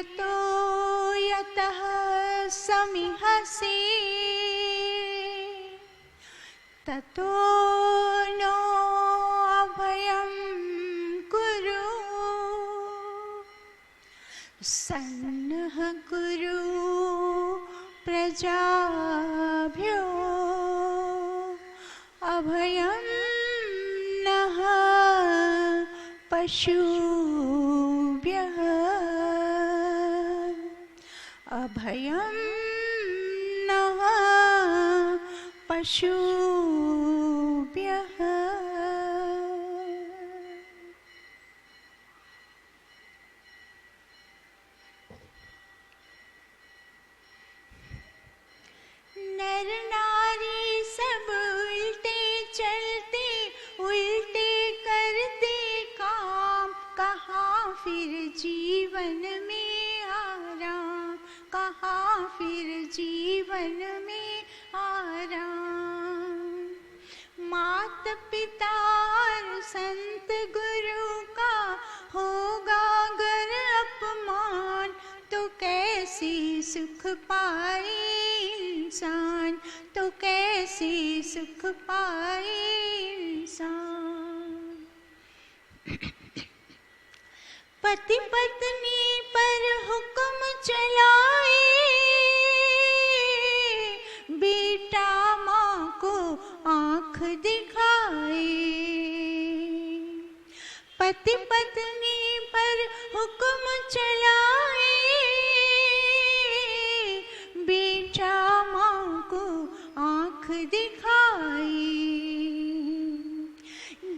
यतो यतः समिहसि ततो नो अभयं कुरु सन्नः कुरु प्रजाभ्यो अभयं नः पशुभ्यः अभयं नः पशुभ्यः। नर नारी सब उल्टे चलते उल्टे करते काम, कहाँ फिर जीवन में आराम, कहाँ फिर जीवन में आराम। मात पिता और संत गुरु का होगा अगर अपमान, तो कैसे सुख पाए इंसान, तो कैसे सुख पाए इंसान। पति पत्नी पर हुक्म चलाए, बेटा माँ को आँख दिखाए। पति पत्नी पर हुक्म चलाए, बेटा माँ को आँख दिखाए।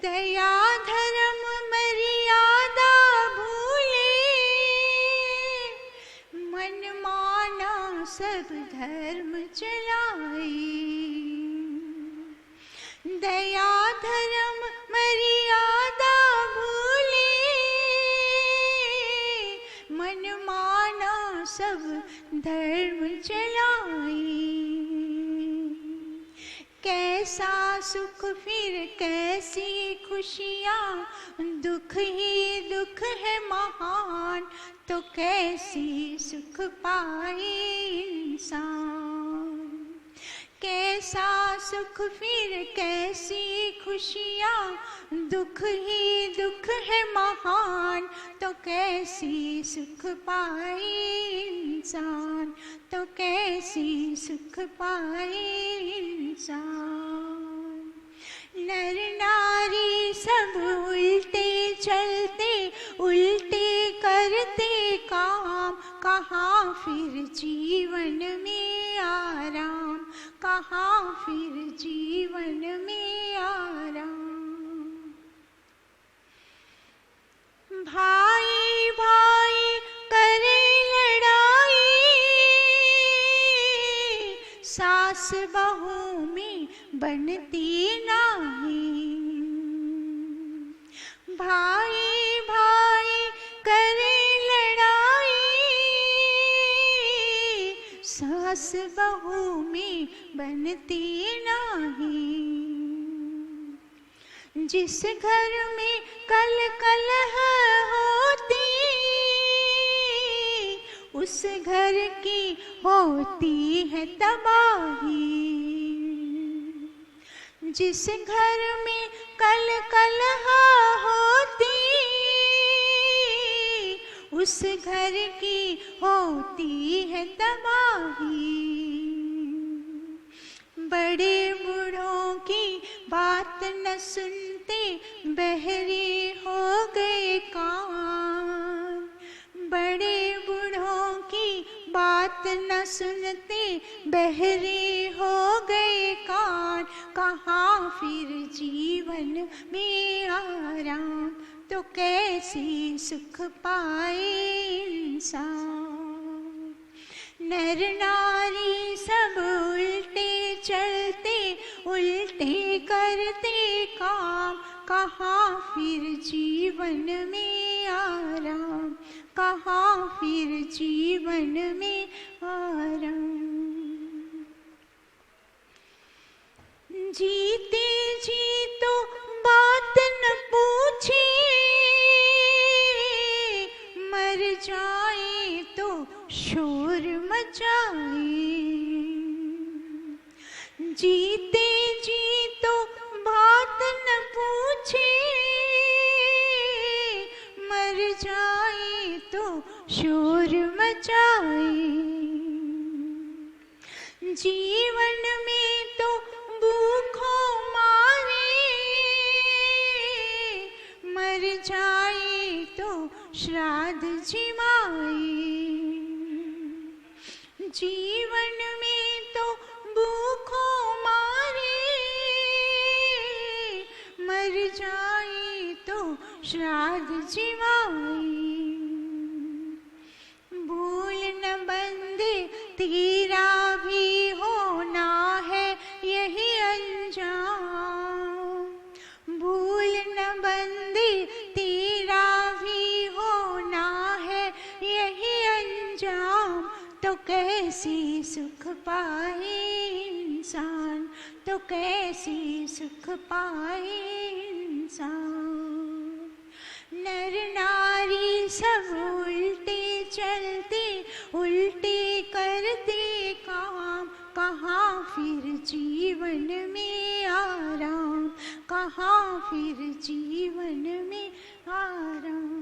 दया धर्म मर्यादा भूले, मन माना सब धर्म चलाए। दया धर्म मर्यादा भूले, मन माना सब धर्म चलाए। कैसा सुख फिर कैसी खुशियाँ, दुख ही दुख है महान, तो कैसी सुख पाए इंसान। कैसा सुख फिर कैसी खुशियाँ, दुख ही दुख है महान, तो कैसी सुख पाए इंसान, तो कैसी सुख पाए इंसान। नर नारी सब उल्टे चलते उल्टे करते काम, कहाँ फिर जीवन में आराम, कहाँ फिर जीवन में आराम। भाई भाई करे लड़ाई, सास बहू में बनती नाही। भाई भाई करे लड़ाई, सास बहू में बनती नाही। जिस घर में कल कलह होती, उस घर की होती है तबाही। जिस घर में कल कलह होती, उस घर की होती है तबाही। बड़े बूढ़ों की बात न सुनते बहरे हो गए कान। बड़े बूढ़ों की बात न सुनते बहरे हो गए कान, कहाँ फिर जीवन में आराम, तो कैसे सुख पाए इंसान। नर नारी सब उल्टे चलते उल्टे करते काम, कहाँ फिर जीवन में आराम, कहाँ फिर जीवन में आराम। जीते जी तो बात न पूछे, मर जाए तो शोर मचाए। जीते जी तो बात न पूछे, मर जाए तो शोर मचाए। जीवन में तो भूखों मारे, मर जाए तो श्राद्ध जिमाए। जीवन में तो भूखों मारे, मर जाए तो श्राद्ध जिमाए। भूल न बंदे तेरा भी होना है यही अंजाम। भूल न बंदे तेरा भी होना है यही अंजाम। तो कैसी सुख पाए इंसान, तो कैसी सुख पाए इंसान। नर नारी सब उल्टे चलते, उल्टे करते काम। कहाँ फिर जीवन में आराम, कहाँ फिर जीवन में आराम।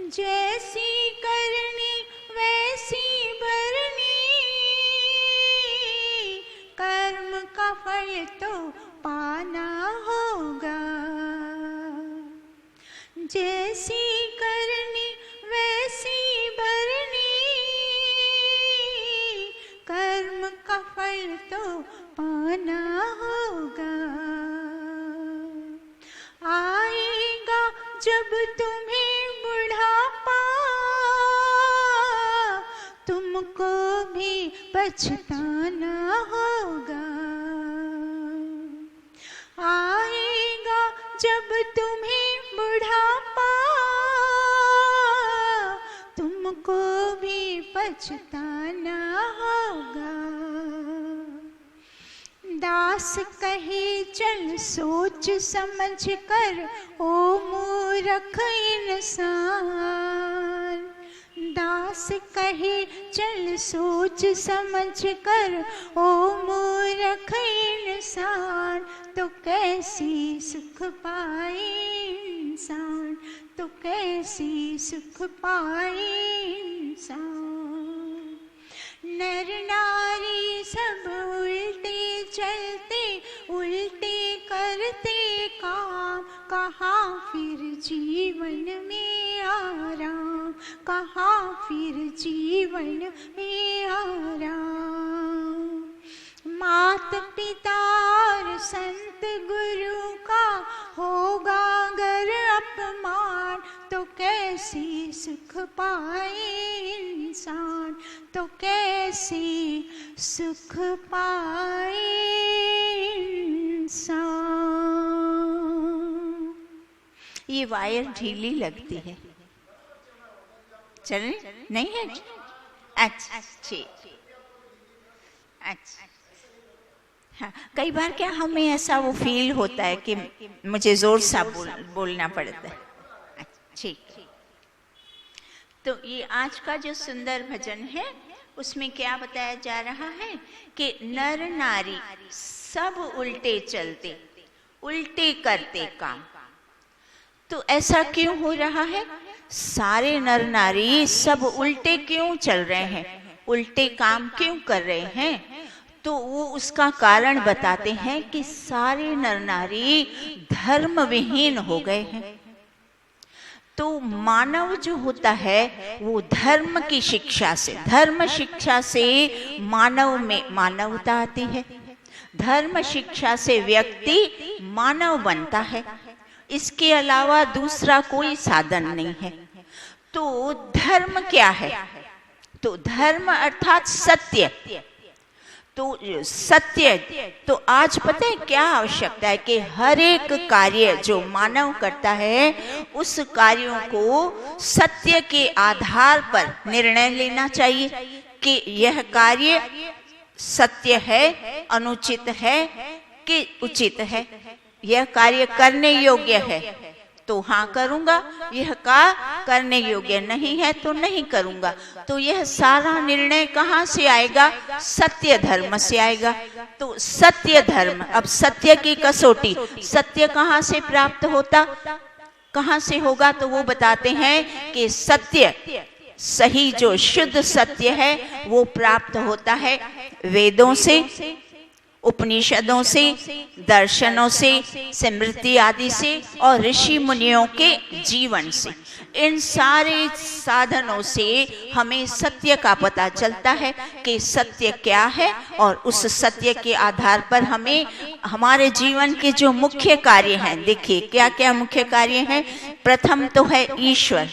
जैसी करनी वैसी भरनी, कर्म का फल तो पाना होगा। जैसी करनी वैसी भरनी, कर्म का फल तो पाना होगा। आएगा जब तुम्हें बुढ़ापा, तुमको भी पछताना होगा। आएगा जब तुम्हें बुढ़ापा, तुमको भी पछताना होगा। दास कहे चल सोच समझ कर, ओ मूर्ख इंसान। दास कहे चल सोच समझ कर, ओ मूर्ख इंसान। तो कैसी सुख पाए इंसान, तो कैसी सुख पाए इंसान। नर नारी सब उल्टे चलते, उल्टे करते काम। कहाँ फिर जीवन में आराम, कहाँ फिर जीवन में आराम। मात पिता और संत गुरु का होगा अगर अपमान, तो कैसी सुख पाए इंसान, तो कैसी सुख पाए इंसान। ये वायर ढीली लगती है, चले नहीं है? अच्छा ठीक, अच्छा। हाँ, कई बार क्या हमें ऐसा वो फील होता है कि मुझे जोर सा बोलना पड़ता है। अच्छा ठीक। तो ये आज का जो सुंदर भजन है उसमें क्या बताया जा रहा है कि नर नारी सब उल्टे चलते, उल्टे करते काम। तो ऐसा क्यों हो रहा है? सारे नर नारी सब उल्टे क्यों चल रहे हैं, उल्टे काम क्यों कर रहे हैं? तो वो उसका कारण बताते हैं कि सारे नर नारी धर्म विहीन हो गए हैं। तो मानव जो होता है वो धर्म की शिक्षा से, धर्म शिक्षा से मानव में मानवता आती है। धर्म शिक्षा से व्यक्ति मानव बनता है, इसके अलावा दूसरा कोई साधन नहीं है। तो धर्म क्या है? तो धर्म अर्थात सत्य। तो सत्य, तो आज पता है क्या आवश्यकता है कि हर एक कार्य जो मानव करता है उस कार्यों को सत्य के आधार पर निर्णय लेना चाहिए कि यह कार्य सत्य है, अनुचित है कि उचित है, यह कार्य करने योग्य है तो हाँ करूंगा, यह का करने योग्य नहीं है तो नहीं करूंगा। तो यह सारा निर्णय कहाँ से आएगा? सत्य धर्म से आएगा। तो सत्य धर्म, अब सत्य की कसौटी, सत्य कहाँ से प्राप्त होता, कहाँ से होगा? तो वो बताते हैं कि सत्य, सही जो शुद्ध सत्य है वो प्राप्त होता है वेदों से, उपनिषदों से, दर्शनों से, स्मृति आदि से और ऋषि मुनियों के जीवन से। इन सारे साधनों से हमें सत्य का पता चलता है कि सत्य क्या है, और उस सत्य के आधार पर हमें हमारे जीवन के जो मुख्य कार्य हैं, देखिए क्या क्या मुख्य कार्य हैं। प्रथम तो है ईश्वर,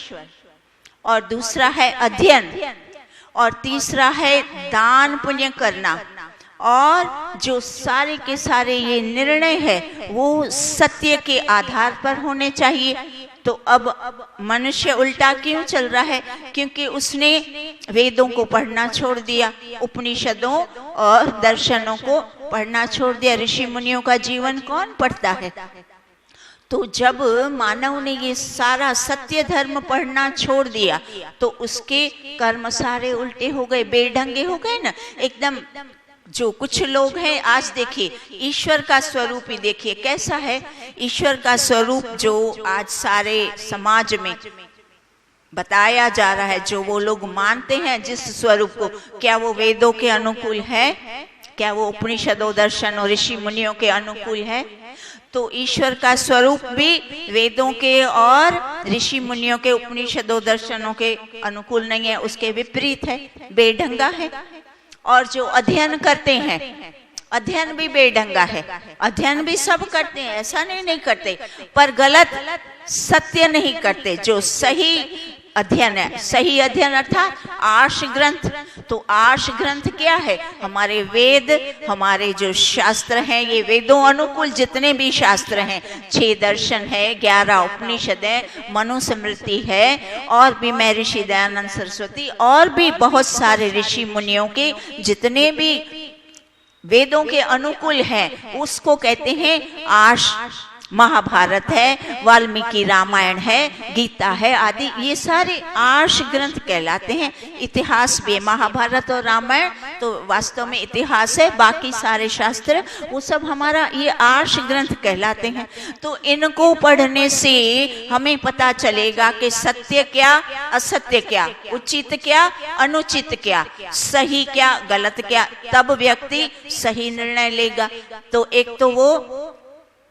और दूसरा है अध्ययन, और तीसरा है दान पुण्य करना, और जो सारे के सारे ये निर्णय है वो सत्य के आधार पर होने चाहिए। तो अब मनुष्य उल्टा क्यों चल रहा है? क्योंकि उसने वेदों को पढ़ना छोड़ दिया, उपनिषदों और दर्शनों को पढ़ना छोड़ दिया। ऋषि मुनियों का जीवन कौन पढ़ता है? तो जब मानव ने ये सारा सत्य धर्म पढ़ना छोड़ दिया तो उसके कर्म सारे उल्टे हो गए, बेढंगे हो गए ना एकदम। जो कुछ लोग हैं, आज देखिए ईश्वर का स्वरूप ही देखिए कैसा है। ईश्वर का स्वरूप जो आज सारे समाज में बताया जा रहा है, जो वो लोग मानते हैं जिस स्वरूप को, क्या वो वेदों के अनुकूल है? क्या वो उपनिषदों, दर्शन और ऋषि मुनियों के अनुकूल है? तो ईश्वर का स्वरूप भी वेदों के और ऋषि मुनियों के, उपनिषदों, दर्शनों के अनुकूल नहीं है, उसके विपरीत है, बेढंगा है। और जो अध्ययन करते हैं, अध्ययन भी बेढंगा है। अध्ययन भी सब करते हैं, ऐसा नहीं करते, पर गलत सत्य नहीं करते। जो सही अध्ययन है, सही अध्ययन अर्थात आर्ष ग्रंथ। तो आर्ष ग्रंथ क्या है? हमारे वेद, हमारे जो शास्त्र हैं, ये वेदों अनुकूल जितने भी शास्त्र हैं, 6 दर्शन है, 11 उपनिषद है, मनुस्मृति है, और भी महर्षि दयानंद सरस्वती और भी बहुत सारे ऋषि मुनियों के जितने भी वेदों के अनुकूल हैं, उसको कहते हैं आर्ष। महाभारत है, वाल्मीकि रामायण है, गीता है आदि, ये सारे आर्ष ग्रंथ कहलाते हैं। इतिहास भी, महाभारत और रामायण तो वास्तव में इतिहास है, बाकी सारे शास्त्र वो सब हमारा ये आर्ष ग्रंथ कहलाते हैं। तो इनको पढ़ने से हमें पता चलेगा कि सत्य क्या, असत्य क्या, उचित क्या, अनुचित क्या, सही क्या, गलत क्या, तब व्यक्ति सही निर्णय लेगा। तो एक तो वो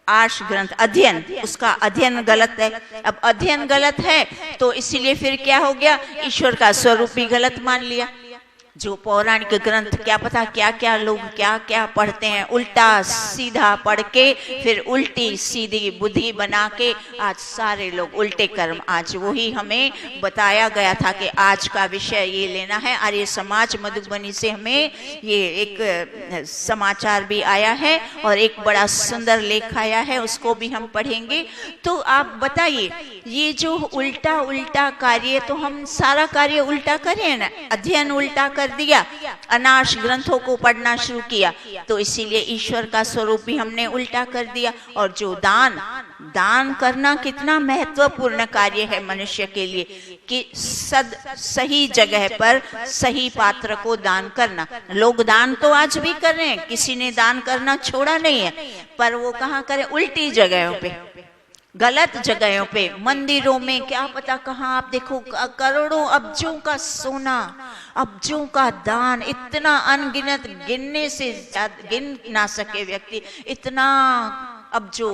आर्ष ग्रंथ अध्ययन, उसका अध्ययन गलत है। अब अध्ययन गलत है तो इसीलिए फिर क्या हो गया? ईश्वर का स्वरूप भी गलत मान लिया। जो पौराणिक ग्रंथ, क्या पता क्या क्या लोग क्या क्या पढ़ते हैं, उल्टा सीधा पढ़ के फिर उल्टी सीधी बुद्धि बना के आज सारे लोग उल्टे कर्म। आज वही हमें बताया गया था कि आज का विषय ये लेना है। आर्य समाज मधुबनी से हमें ये एक समाचार भी आया है और एक बड़ा सुंदर लेख आया है, उसको भी हम पढ़ेंगे। तो आप बताइए, ये जो उल्टा उल्टा कार्य, तो हम सारा कार्य उल्टा करें ना, अध्ययन उल्टा कर दिया, अनार्ष ग्रंथों को पढ़ना शुरू किया, तो इसीलिए ईश्वर का स्वरूप भी हमने उल्टा कर दिया। और जो दान करना कितना महत्वपूर्ण कार्य है मनुष्य के लिए, कि सही जगह पर सही पात्र को दान करना। लोग दान तो आज भी कर रहे हैं, किसी ने दान करना छोड़ा नहीं है, पर वो कहाँ करें? उल्टी जगहों पे, गलत जगहों पे, मंदिरों में, क्या पता कहाँ। आप देखो करोड़ों अब्जों का सोना, अब्जों का दान, इतना अनगिनत, गिनने से गिन ना सके व्यक्ति, इतना अब्जों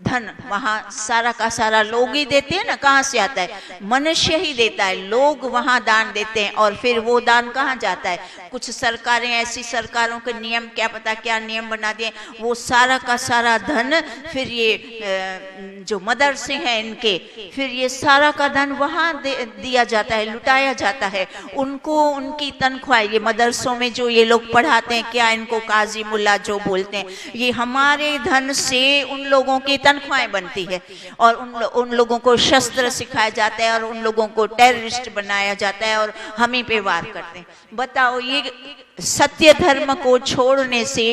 धन वहाँ सारा का सारा लोग ही देते हैं ना। कहाँ से आता है? मनुष्य ही देता है, लोग वहाँ दान देते हैं। और फिर वो दान कहाँ जाता है? कुछ सरकारें, ऐसी सरकारों के नियम, क्या पता क्या नियम बना दिए, वो सारा का सारा धन फिर ये जो मदरसे हैं इनके, फिर ये सारा का धन वहाँ दिया जाता है, लुटाया जाता है। उनको उनकी तनख्वाह, ये मदरसों में जो ये लोग पढ़ाते हैं, क्या इनको काजी मुल्ला जो बोलते हैं, ये हमारे धन से उन लोगों की तनख्वाहें बनती है। और उन लोगों को शस्त्र सिखाया जाता है और उन लोगों को टेररिस्ट बनाया जाता है और हम ही पे वार करते हैं। बताओ, ये सत्य धर्म को छोड़ने से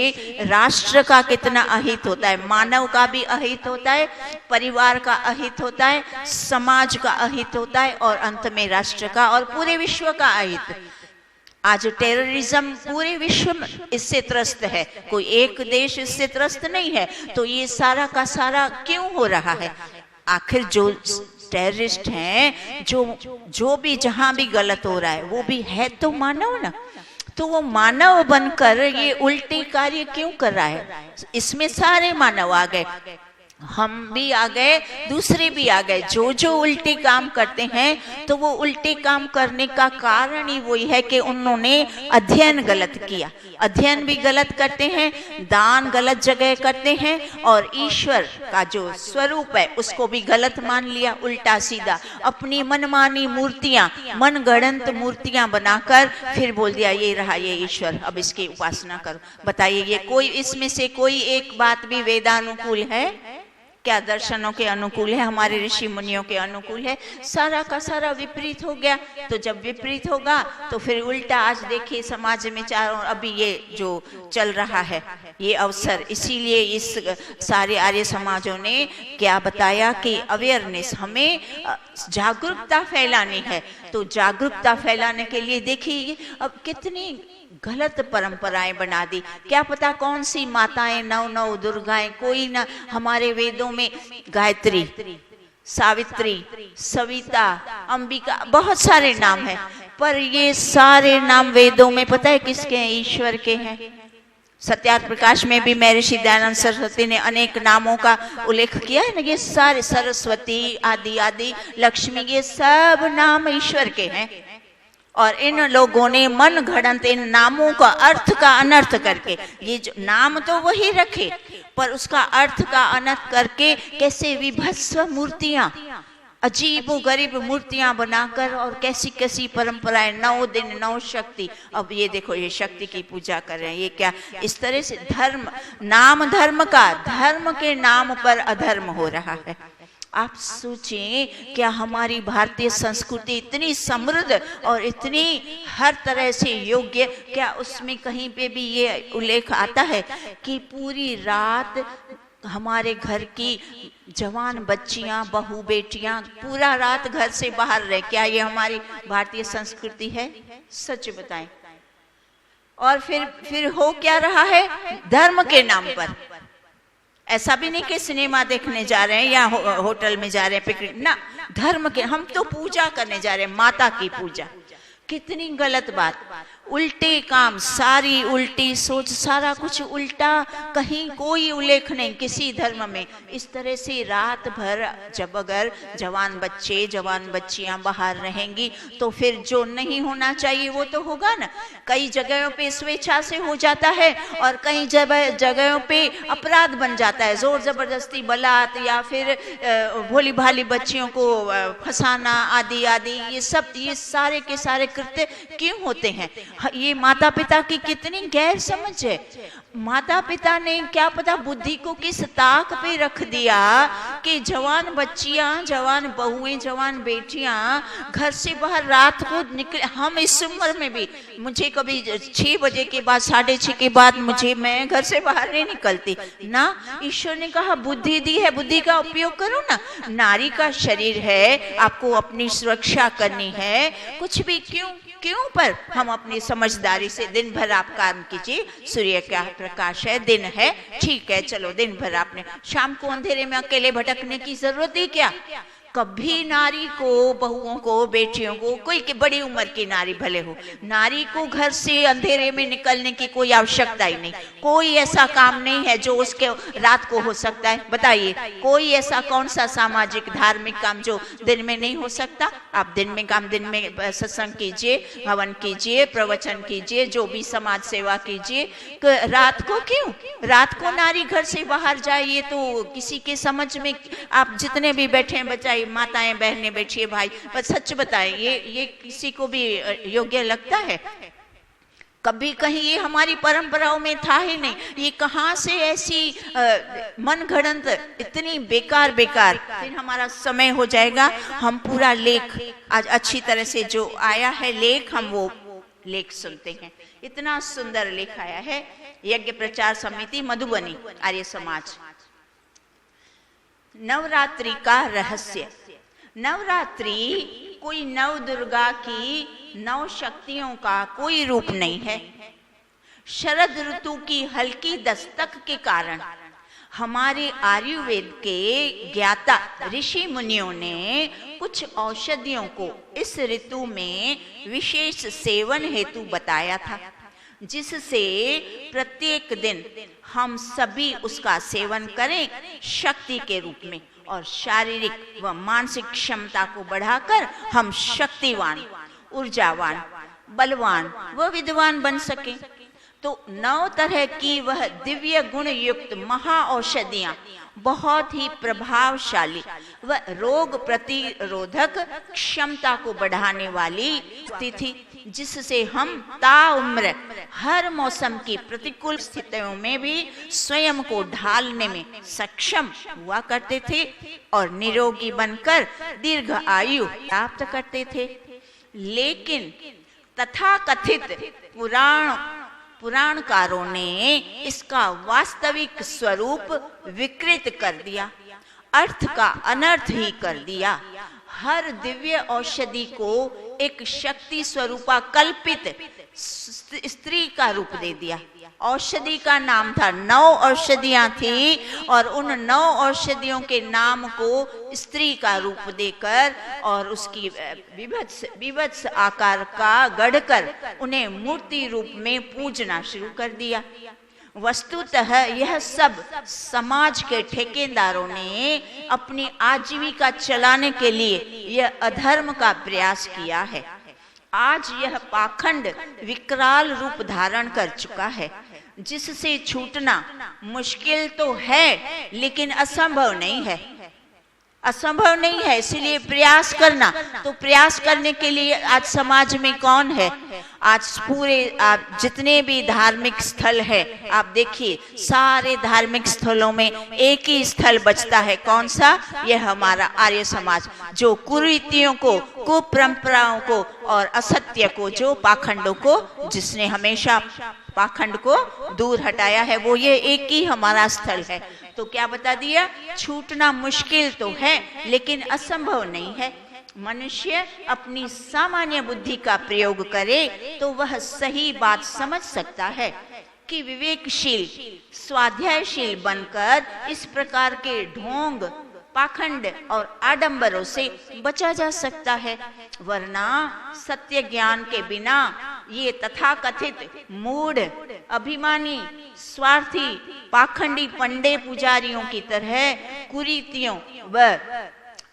राष्ट्र का कितना अहित होता है, मानव का भी अहित होता है, परिवार का अहित होता है, समाज का अहित होता है और अंत में राष्ट्र का और पूरे विश्व का अहित। आज टेररिज्म पूरे विश्व में इससे त्रस्त है, कोई एक देश इससे त्रस्त नहीं है। तो ये सारा का सारा क्यों हो रहा है? आखिर जो टेररिस्ट हैं, जो भी जहां भी गलत हो रहा है वो भी है तो मानव ना। तो वो मानव बनकर ये उल्टे कार्य क्यों कर रहा है? इसमें सारे मानव आ गए, हम भी आ गए, दूसरे भी आ गए। जो उल्टे काम करते हैं तो वो उल्टे काम करने का कारण ही वही है कि उन्होंने अध्ययन गलत किया। अध्ययन भी गलत करते हैं, दान गलत जगह करते हैं और ईश्वर का जो स्वरूप है उसको भी गलत मान लिया, उल्टा सीधा अपनी मनमानी मूर्तियां, मनगढ़ंत मूर्तियां बनाकर फिर बोल दिया ये रहा ये ईश्वर, अब इसकी उपासना करो। बताइए ये कोई इसमें से कोई एक बात भी वेदानुकूल है क्या? दर्शनों के अनुकूल है, हमारे ऋषि मुनियों के अनुकूल है? सारा का सारा विपरीत हो गया। तो जब विपरीत होगा तो फिर उल्टा आज देखिए समाज में चारों अभी ये जो चल रहा है ये अवसर, इसीलिए इस सारे आर्य समाजों ने क्या बताया कि अवेयरनेस, हमें जागरूकता फैलानी है। तो जागरूकता फैलाने के लिए देखिए अब कितनी गलत परंपराएं बना दी। क्या पता कौन सी माताएं, नौ दुर्गाएं, कोई ना, हमारे वेदों में गायत्री, सावित्री, सविता, अंबिका, बहुत सारे नाम हैं, पर ये सारे नाम वेदों में पता है किसके हैं? ईश्वर के हैं। सत्यार्थ प्रकाश में भी महर्षि दयानंद सरस्वती ने अनेक नामों का उल्लेख किया है ना। ये सारे सरस्वती आदि आदि, लक्ष्मी, ये सब नाम ईश्वर के हैं। और इन लोगों ने मन घड़ंत इन नामों का अर्थ का अनर्थ करके, ये जो नाम तो वही रखे पर उसका अर्थ का अनर्थ करके कैसे विभत्स मूर्तियां, अजीब गरीब मूर्तियां बनाकर और कैसी कैसी परंपराएं, 9 दिन 9 शक्ति। अब ये देखो ये शक्ति की पूजा कर रहे हैं, ये क्या? इस तरह से धर्म, नाम धर्म का, धर्म के नाम पर अधर्म हो रहा है। आप सोचें क्या हमारी भारतीय संस्कृति इतनी समृद्ध और इतनी हर तरह से योग्य, क्या उसमें कहीं पे भी ये उल्लेख आता है कि पूरी रात हमारे घर की जवान बच्चियां, बहू बेटियां पूरा रात घर से बाहर रहे? क्या ये हमारी भारतीय संस्कृति है? सच बताएं। और फिर हो क्या रहा है? धर्म के नाम पर। ऐसा भी नहीं कि सिनेमा देखने जा रहे हैं या होटल में जा रहे हैं पिकनिक ना, धर्म के, हम तो पूजा करने जा रहे हैं, माता की पूजा। कितनी गलत बात, उल्टे काम, सारी उल्टी सोच, सारा कुछ उल्टा, कहीं कोई उल्लेख नहीं किसी धर्म में। इस तरह से रात भर जब अगर जवान बच्चे, जवान बच्चियां बाहर रहेंगी तो फिर जो नहीं होना चाहिए वो तो होगा ना। कई जगहों पे स्वेच्छा से हो जाता है और कई जगहों पे अपराध बन जाता है, जोर जबरदस्ती, बलात् या फिर भोली भाली बच्चियों को फंसाना आदि आदि, ये सारे के सारे कृत्य क्यों होते हैं? ये माता पिता की कितनी गैर समझ है। माता पिता ने क्या पता बुद्धि को किस ताक पे रख दिया कि जवान बच्चियां, जवान बहुएं, जवान बेटियां घर से बाहर रात को निकले। हम इस उम्र में भी, मुझे कभी 6 बजे के बाद, 6:30 के बाद मैं घर से बाहर नहीं निकलती ना। ईश्वर ने कहा बुद्धि दी है, बुद्धि का उपयोग करो ना। नारी का शरीर है, आपको अपनी सुरक्षा करनी है, कुछ भी क्यों पर हम अपनी समझदारी से दिन भर आप काम कीजिए। सूर्य का प्रकाश है, दिन है, ठीक है, चलो दिन भर आपने, शाम को अंधेरे में अकेले भटकने की जरूरत ही क्या? कभी नारी को, बहुओं को, बेटियों को, कोई की बड़ी उम्र की नारी भले हो, नारी को घर से अंधेरे में निकलने की कोई आवश्यकता ही नहीं। कोई ऐसा काम नहीं है जो उसके रात को हो सकता है। बताइए कोई ऐसा कौन सा सामाजिक धार्मिक काम जो दिन में नहीं हो सकता? आप दिन में सत्संग कीजिए, हवन कीजिए, प्रवचन कीजिए, जो भी समाज सेवा कीजिए। रात को क्यों? रात को नारी घर से बाहर जाए, ये तो किसी के समझ में, आप जितने भी बैठे हैं बचाइए, माताएं बहनें बैठिए भाई, पर सच बताएं ये किसी को भी योग्य लगता है? कभी कहीं ये हमारी परंपराओं में था ही नहीं। ये कहाँ से ऐसी मन घड़ंत, इतनी बेकार। फिर हमारा समय हो जाएगा, हम पूरा लेख आज अच्छी तरह से जो आया है लेख, हम वो लेख सुनते हैं। इतना सुंदर लेख आया है यज्ञ प्रचार समिति मधुबनी आर्य समाज। नवरात्रि का रहस्य। नवरात्रि कोई नव दुर्गा की नव शक्तियों का कोई रूप नहीं है। शरद ऋतु की हल्की दस्तक के कारण हमारे आयुर्वेद के ज्ञाता ऋषि मुनियों ने कुछ औषधियों को इस ऋतु में विशेष सेवन हेतु बताया था, जिससे प्रत्येक दिन हम सभी उसका सेवन करें शक्ति के रूप में, और शारीरिक व मानसिक क्षमता को बढ़ाकर हम शक्तिवान, ऊर्जावान, बलवान व विद्वान बन सके। तो 9 तरह की वह दिव्य गुण युक्त महा औषधियां बहुत ही प्रभावशाली व रोग प्रतिरोधक क्षमता को बढ़ाने वाली थी, जिससे हम ताउम्र हर मौसम की प्रतिकूल स्थितियों में भी स्वयं को ढालने में सक्षम हुआ करते थे और निरोगी बनकर दीर्घ आयु प्राप्त करते थे। लेकिन तथाकथित पुराणकारों ने इसका वास्तविक स्वरूप विकृत कर दिया, अर्थ का अनर्थ ही कर दिया। हर दिव्य औषधि को एक शक्ति स्वरूपा कल्पित स्त्री का रूप दे दिया। औषधि का नाम था, 9 औषधियां थी और उन 9 औषधियों के नाम को स्त्री का रूप देकर और उसकी विभत्स आकार का गढ़कर उन्हें मूर्ति रूप में पूजना शुरू कर दिया। वस्तुतः यह सब समाज के ठेकेदारों ने अपनी आजीविका चलाने के लिए यह अधर्म का प्रयास किया है। आज यह पाखंड विकराल रूप धारण कर चुका है, जिससे छूटना मुश्किल तो है लेकिन असंभव नहीं है। असंभव नहीं है, इसलिए प्रयास करना। तो प्रयास करने के लिए आज समाज में कौन है? आज पूरे आप जितने भी धार्मिक स्थल है, आप देखिए सारे धार्मिक स्थलों में एक ही स्थल बचता है। कौन सा? यह हमारा आर्य समाज, जो कुरीतियों को, कुपरंपराओं को और असत्य को, जो पाखंडों को, जिसने हमेशा पाखंड को दूर हटाया है, वो ये एक ही हमारा स्थल है। तो क्या बता दिया? छूटना मुश्किल तो है लेकिन असंभव नहीं है। मनुष्य अपनी सामान्य बुद्धि का प्रयोग करे तो वह सही बात समझ सकता है कि विवेकशील, स्वाध्यायशील बनकर इस प्रकार के ढोंग, पाखंड और आडंबरों से बचा जा सकता है। वरना सत्य ज्ञान के बिना ये तथाकथित मूढ़, अभिमानी, स्वार्थी, पाखंडी पंडे पुजारियों की तरह कुरीतियों व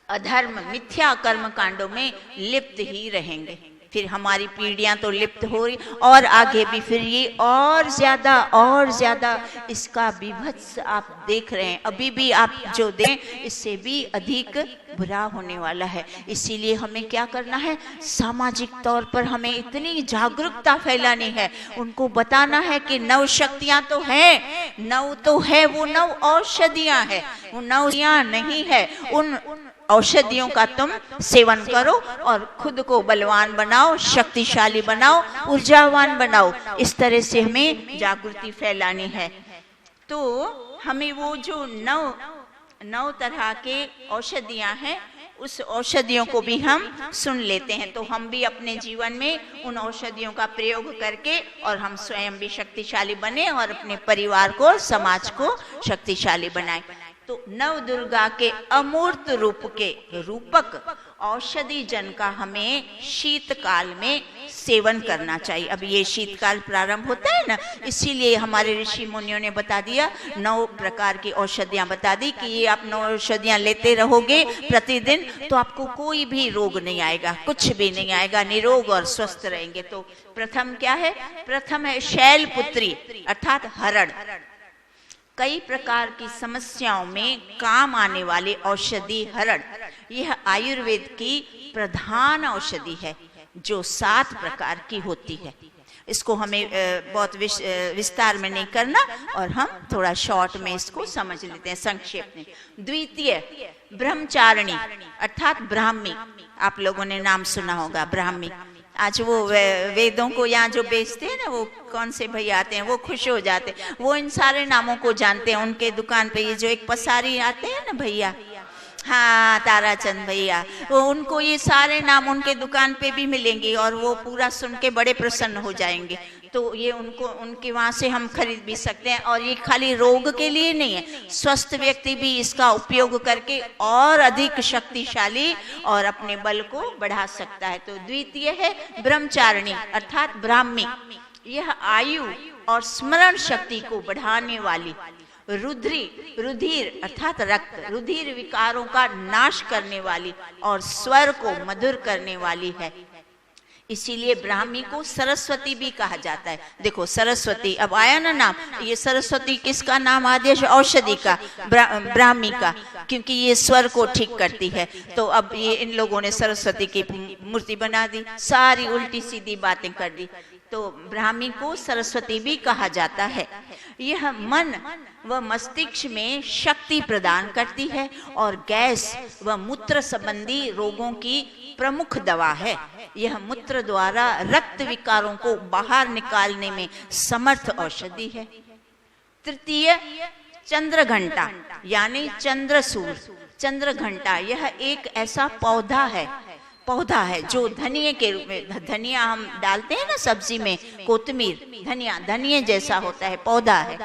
अधर्म, मिथ्या कर्म कांडों में लिप्त ही रहेंगे। फिर हमारी पीढ़ियां तो लिप्त हो रही और आगे भी फिर ये और ज्यादा इसका विभत्स आप देख रहे हैं। अभी भी आप जो दें इससे भी अधिक बुरा होने वाला है। इसीलिए हमें क्या करना है? सामाजिक तौर पर हमें इतनी जागरूकता फैलानी है, उनको बताना है कि 9 शक्तियां तो हैं, 9 तो है, वो 9 औषधियां हैं, वो 9 नहीं है। उन औषधियों का तुम सेवन करो और खुद को बलवान बनाओ, शक्तिशाली बनाओ, ऊर्जावान बनाओ। इस तरह से हमें जागृति फैलानी है। तो हमें वो जो 9 तरह के औषधियां हैं, उस औषधियों को भी हम सुन लेते हैं। तो हम भी अपने जीवन में उन औषधियों का प्रयोग करके और हम स्वयं भी शक्तिशाली बने और अपने परिवार को, समाज को शक्तिशाली बनाएं। तो नव दुर्गा के अमूर्त रूप के रूपक औषधि जन का हमें शीतकाल में सेवन करना चाहिए। अब ये शीतकाल प्रारंभ होता है ना, इसीलिए हमारे ऋषि मुनियों ने बता दिया, 9 प्रकार की औषधियां बता दी कि ये आप 9 औषधियां लेते रहोगे प्रतिदिन तो आपको कोई भी रोग नहीं आएगा, कुछ भी नहीं आएगा, निरोग और स्वस्थ रहेंगे। तो प्रथम क्या है? प्रथम है शैलपुत्री अर्थात हरण। कई प्रकार की समस्याओं में काम आने वाली औषधि हरण, यह आयुर्वेद की प्रधान औषधि है जो 7 प्रकार की होती है। इसको हमें बहुत विस्तार में नहीं करना और हम थोड़ा शॉर्ट में इसको समझ लेते हैं संक्षेप में। द्वितीय ब्रह्मचारिणी अर्थात ब्राह्मी, आप लोगों ने नाम सुना होगा ब्राह्मी। आज वो वेदों को यहाँ जो बेचते हैं ना, वो कौन से भैया आते हैं, वो खुश हो जाते हैं, वो इन सारे नामों को जानते हैं। उनके दुकान पे ये जो एक पसारी आते हैं ना भैया, हाँ ताराचंद भैया, वो उनको ये सारे नाम उनके दुकान पे भी मिलेंगे और वो पूरा सुन के बड़े प्रसन्न हो जाएंगे। तो ये उनको उनके वहाँ से हम खरीद भी सकते हैं। और ये खाली रोग के लिए नहीं है, स्वस्थ व्यक्ति भी इसका उपयोग करके और अधिक शक्तिशाली और अपने बल को बढ़ा सकता है। तो द्वितीय है ब्रह्मचारिणी अर्थात ब्राह्मी। यह आयु और स्मरण शक्ति को बढ़ाने वाली, रुधिर अर्थात रक्त, रुधिर विकारों का नाश करने वाली और स्वर को मधुर करने वाली है। इसीलिए ब्राह्मी को सरस्वती भी कहा जाता है। देखो सरस्वती, अब आया ना नाम, ये सरस्वती किसका नाम आदेश? औषधि का, ब्राह्मी का, क्योंकि ये स्वर को ठीक करती है। तो अब ये इन लोगों ने सरस्वती की मूर्ति बना दी, सारी उल्टी सीधी बातें कर दी। तो ब्राह्मी को सरस्वती भी कहा जाता है। यह मन व मस्तिष्क में शक्ति प्रदान करती है और गैस व मूत्र संबंधी रोगों की प्रमुख दवा है। यह मूत्र द्वारा रक्त विकारों को बाहर निकालने में समर्थ औषधि है। तृतीय चंद्रघंटा यानी चंद्रसूर। चंद्रघंटा यह एक ऐसा पौधा है जो धनिये के रूप में, धनिया हम डालते हैं ना सब्जी में, कोतमीर, धनिये जैसा होता है, पौधा है।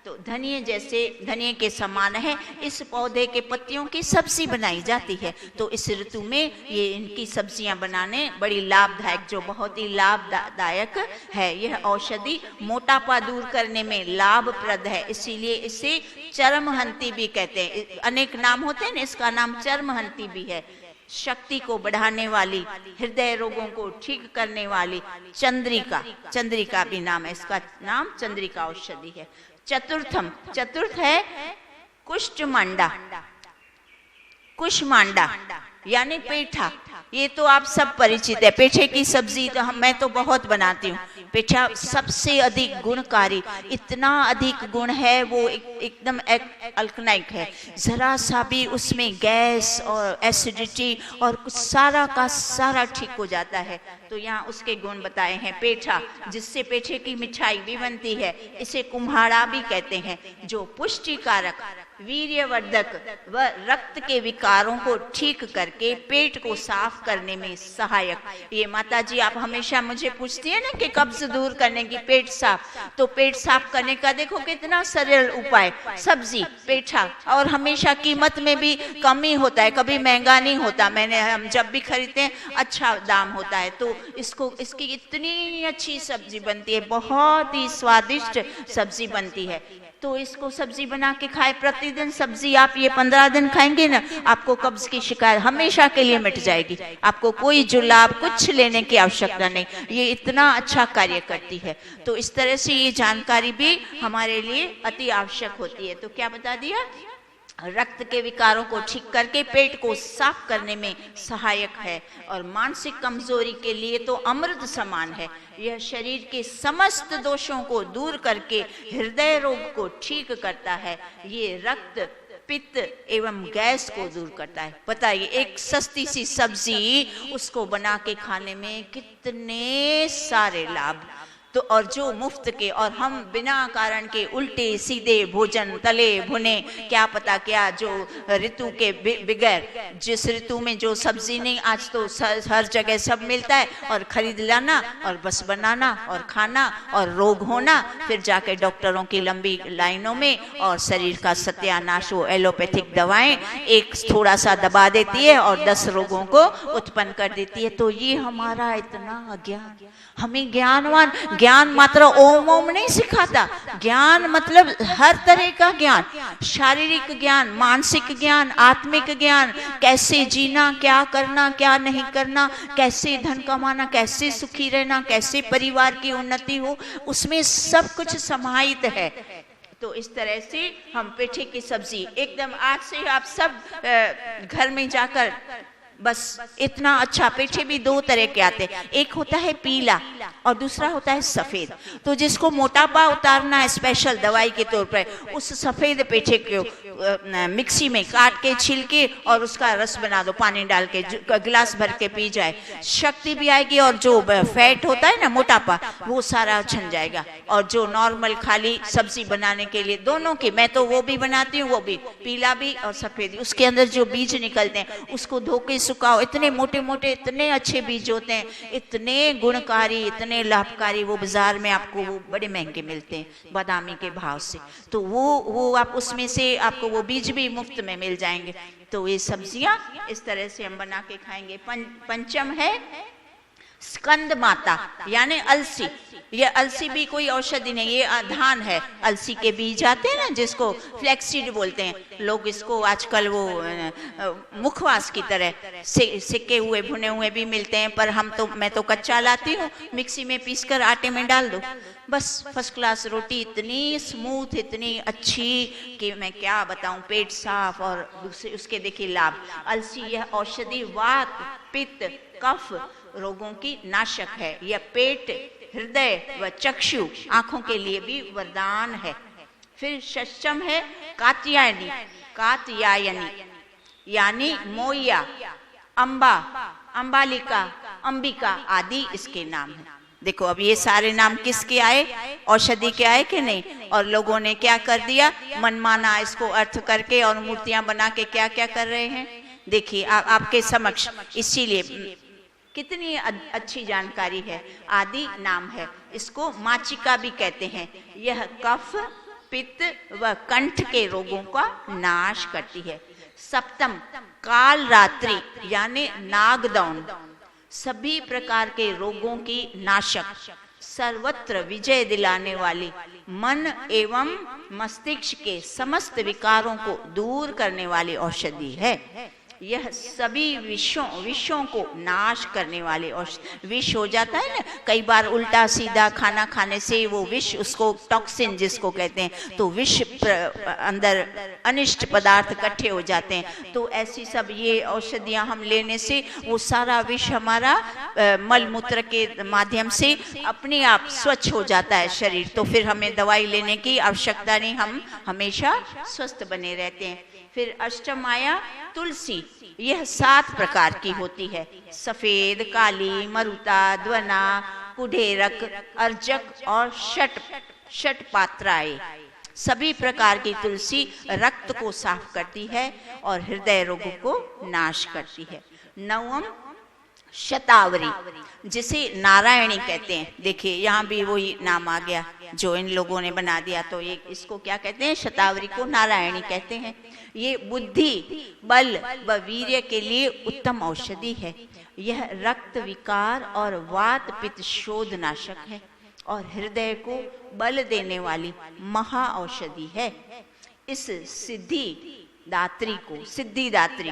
तो धनिये जैसे, धनिये के समान है। इस पौधे के पत्तियों की सब्जी बनाई जाती है। तो इस ऋतु में ये इनकी सब्जियां बनाने बड़ी लाभदायक, जो बहुत ही लाभदायक है। यह औषधि मोटापा दूर करने में लाभप्रद है, इसीलिए इसे चर्महंती भी कहते हैं। अनेक नाम होते हैं ना, इसका नाम चर्महंती भी है। शक्ति को बढ़ाने वाली, हृदय रोगों को ठीक करने वाली चंद्रिका भी नाम है इसका, नाम चंद्रिका औषधि है। चतुर्थ है कुष्मांडा यानी पेठा। ये तो आप सब परिचित है। पेठे की सब्जी तो मैं तो बहुत बनाती हूँ। पेठा सबसे अधिक गुणकारी, इतना अधिक गुण है, वो एकदम अल्कनाइक है। जरा सा भी उसमें गैस और एसिडिटी और कुछ सारा का सारा ठीक हो जाता है। तो यहाँ उसके गुण बताए हैं। पेठा, जिससे पेठे की मिठाई भी बनती है, इसे कुम्हाड़ा भी कहते हैं, जो पुष्टिकारक, वीर्यवर्धक व रक्त के विकारों को ठीक करके पेट को साफ करने में सहायक। ये माता जी आप हमेशा मुझे पूछती है ना कि कब्ज दूर करने की, पेट साफ, तो पेट साफ करने का देखो कितना सरल उपाय, सब्जी पेठा। और हमेशा कीमत में भी कमी होता है, कभी महंगा नहीं होता। हम जब भी खरीदते हैं अच्छा दाम होता है। तो इसकी इतनी अच्छी सब्जी बनती है, बहुत ही स्वादिष्ट सब्जी बनती है। तो इसको सब्जी बना के खाए, प्रतिदिन सब्जी आप ये 15 दिन खाएंगे ना, आपको कब्ज की शिकायत हमेशा के लिए मिट जाएगी। आपको कोई जुलाब कुछ लेने की आवश्यकता नहीं, ये इतना अच्छा कार्य करती है। तो इस तरह से ये जानकारी भी हमारे लिए अति आवश्यक होती है। तो क्या बता दिया? रक्त के विकारों को ठीक करके पेट को साफ करने में सहायक है और मानसिक कमजोरी के लिए तो अमृत समान है। यह शरीर के समस्त दोषों को दूर करके हृदय रोग को ठीक करता है। ये रक्त, पित्त एवं गैस को दूर करता है। बताइए, एक सस्ती सी सब्जी, उसको बना के खाने में कितने सारे लाभ। तो और जो मुफ्त के, और हम बिना कारण के उल्टे सीधे भोजन, तले भुने, क्या पता क्या, जो ऋतु के बगैर, जिस ऋतु में जो सब्जी नहीं, आज तो हर जगह सब मिलता है, और खरीद लाना और बस बनाना और खाना और रोग होना, फिर जाके डॉक्टरों की लंबी लाइनों में, और शरीर का सत्यानाश। वो एलोपैथिक दवाएं एक थोड़ा सा दबा देती है और 10 रोगों को उत्पन्न कर देती है। तो ये हमारा इतना अज्ञान। हमें ज्ञान मात्र ओम ओम नहीं सिखाता। ज्ञान मतलब हर तरह का ज्ञान, शारीरिक ज्ञान, मानसिक ज्ञान, आत्मिक ज्ञान, कैसे जीना, क्या करना, क्या नहीं करना, कैसे धन कमाना, कैसे सुखी रहना, कैसे परिवार की उन्नति हो, उसमें सब कुछ समाहित है। तो इस तरह से हम पेठे की सब्जी एकदम आज से आप सब घर में जाकर बस इतना अच्छा। पेठे भी 2 तरह के आते हैं, एक होता है पीला और दूसरा होता है सफेद। तो जिसको मोटापा उतारना है स्पेशल दवाई के तौर पर, उस सफेद पेठे को मिक्सी में काट के छील के और उसका रस बना दो, पानी डाल के गिलास भर के पी जाए, शक्ति भी आएगी और जो फैट होता है ना, मोटापा, वो सारा छन जाएगा। और जो नॉर्मल खाली सब्जी बनाने के लिए, दोनों की, मैं तो वो भी बनाती हूँ, वो भी पीला भी और सफेद, उसके अंदर जो बीज निकलते हैं उसको धो के सुखाओ, इतने मोटे मोटे, इतने अच्छे बीज होते हैं, इतने गुणकारी, इतने लाभकारी, वो बाजार में आपको वो बड़े महंगे मिलते हैं बादामी के भाव से। तो वो आप उसमें से आपको वो बीज भी मुफ्त में मिल जाएंगे। तो ये सब्जियां इस तरह से हम बना के खाएंगे। पंचम है स्कंद माता, यानी अलसी। ये अलसी भी कोई औषधि नहीं, ये धान है। अलसी के बीज आते हैं ना, जिसको फ्लैक्सीड बोलते हैं लोग, इसको आजकल वो मुखवास की तरह सिके हुए भुने हुए भी मिलते हैं, पर मैं तो कच्चा लाती हूँ, मिक्सी में पीसकर आटे में डाल दो, बस फर्स्ट क्लास रोटी, इतनी स्मूथ, इतनी अच्छी कि मैं क्या बताऊं, पेट साफ। और दूसरे उसके देखिए लाभ, अलसी यह औषधि वात, पित्त, कफ रोगों की नाशक है। यह पेट, हृदय व चक्षु, आंखों के लिए भी वरदान है। फिर षष्ठम है कात्यायनी, यानी मोया, अम्बा, अम्बालिका, अंबिका आदि इसके नाम है। देखो अब ये सारे नाम किसके आए, औषधि के आए कि नहीं? और लोगों ने क्या कर दिया, मनमाना इसको अर्थ करके और मूर्तियां बना के क्या क्या कर रहे हैं, देखिए आपके समक्ष। इसीलिए कितनी अच्छी जानकारी है। आदि नाम है, इसको माचिका भी कहते हैं। यह कफ, पित्त व कंठ के रोगों का नाश करती है। सप्तम काल रात्रि, यानी नागदौन, सभी प्रकार के रोगों की नाशक, सर्वत्र विजय दिलाने वाली, मन एवं मस्तिष्क के समस्त विकारों को दूर करने वाली औषधि है। यह सभी विषों को नाश करने वाले औषधि। विष हो जाता है ना कई बार, उल्टा सीधा खाना खाने से वो विष, उसको टॉक्सिन जिसको कहते हैं, तो विष अंदर अनिष्ट पदार्थ इकट्ठे हो जाते हैं। तो ऐसी सब ये औषधियां हम लेने से वो सारा विष हमारा मल मूत्र के माध्यम से अपने आप स्वच्छ हो जाता है शरीर। तो फिर हमें दवाई लेने की आवश्यकता नहीं, हम हमेशा स्वस्थ बने रहते हैं। फिर अष्टम आया तुलसी। यह 7 प्रकार की होती है, सफेद, काली, मरुता, द्वना, कुढेरक, अर्जक और षटपात्राए। सभी प्रकार की तुलसी रक्त को साफ करती है और हृदय रोगों को नाश करती है। नवम शतावरी, जिसे नारायणी कहते हैं। देखिए यहाँ भी वही नाम आ गया जो इन लोगों ने बना दिया, तो ये इसको क्या कहते हैं, शतावरी को नारायणी कहते हैं। ये बुद्धि, बल व वीर्य के लिए उत्तम औषधि है। यह रक्त विकार और वात पित्त शोध नाशक है और हृदय को बल देने वाली महा औषधि है। इस सिद्धिदात्री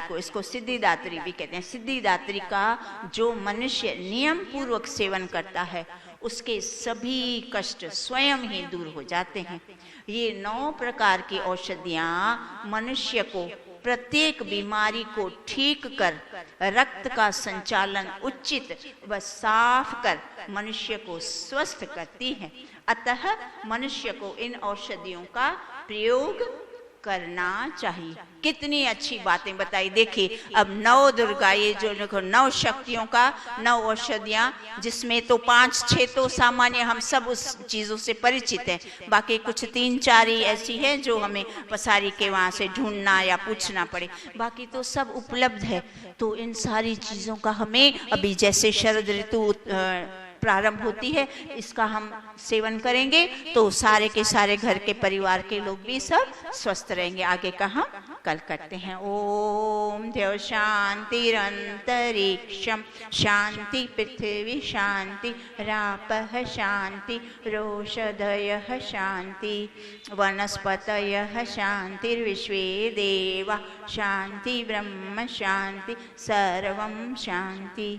को इसको सिद्धिदात्री भी कहते हैं। सिद्धिदात्री का जो मनुष्य नियम पूर्वक सेवन करता है उसके सभी कष्ट स्वयं ही दूर हो जाते हैं। ये 9 प्रकार की औषधियां मनुष्य को प्रत्येक बीमारी को ठीक कर, रक्त का संचालन उचित व साफ कर मनुष्य को स्वस्थ करती हैं। अतः मनुष्य को इन औषधियों का प्रयोग करना चाहिए। कितनी अच्छी बातें बताई। देखिए अब 9 दुर्गा, ये जो देखो 9 शक्तियों का 9 औषधियाँ, जिसमें तो 5-6 तो सामान्य हम सब उस चीज़ों से परिचित हैं, बाकी कुछ 3-4 ही ऐसी है जो हमें पसारी के वहाँ से ढूंढना या पूछना पड़े, बाकी तो सब उपलब्ध है। तो इन सारी चीज़ों का हमें अभी जैसे शरद ऋतु प्रारंभ होती है, इसका हम सेवन करेंगे तो सारे के सारे घर के परिवार के लोग भी सब स्वस्थ रहेंगे। आगे कहाँ कल करते हैं। ओम देव शांतिरंतरिक्षम शांति, पृथ्वी शांति, रापः शांति, रोषधयः शांति, वनस्पतयः शांतिर्विश्वे देवा शांति, ब्रह्म शांति, सर्वं शांति।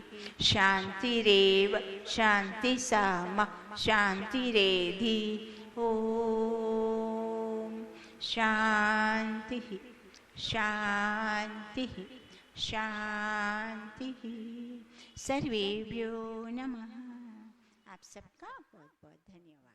शांतिरेव शांति सामा शांतिरेधि। ओम शांति शांति शांति। सर्वेभ्यो नमः। आप सबका बहुत बहुत धन्यवाद।